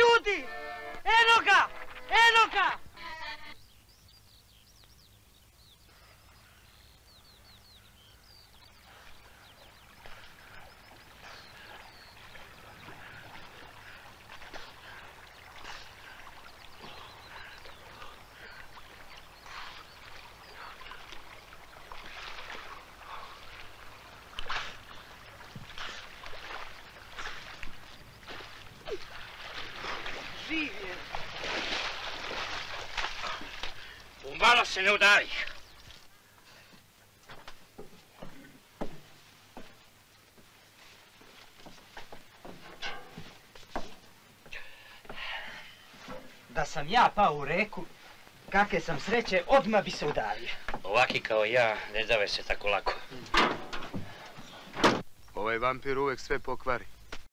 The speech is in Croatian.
ljudi! Eno ga! Eno ga! Malo se ne udari. Da sam ja pao u reku, kakve sam sreće, odmah bi se udavio. Ovaki kao ja ne dave se tako lako. Ovaj vampir uvek sve pokvari.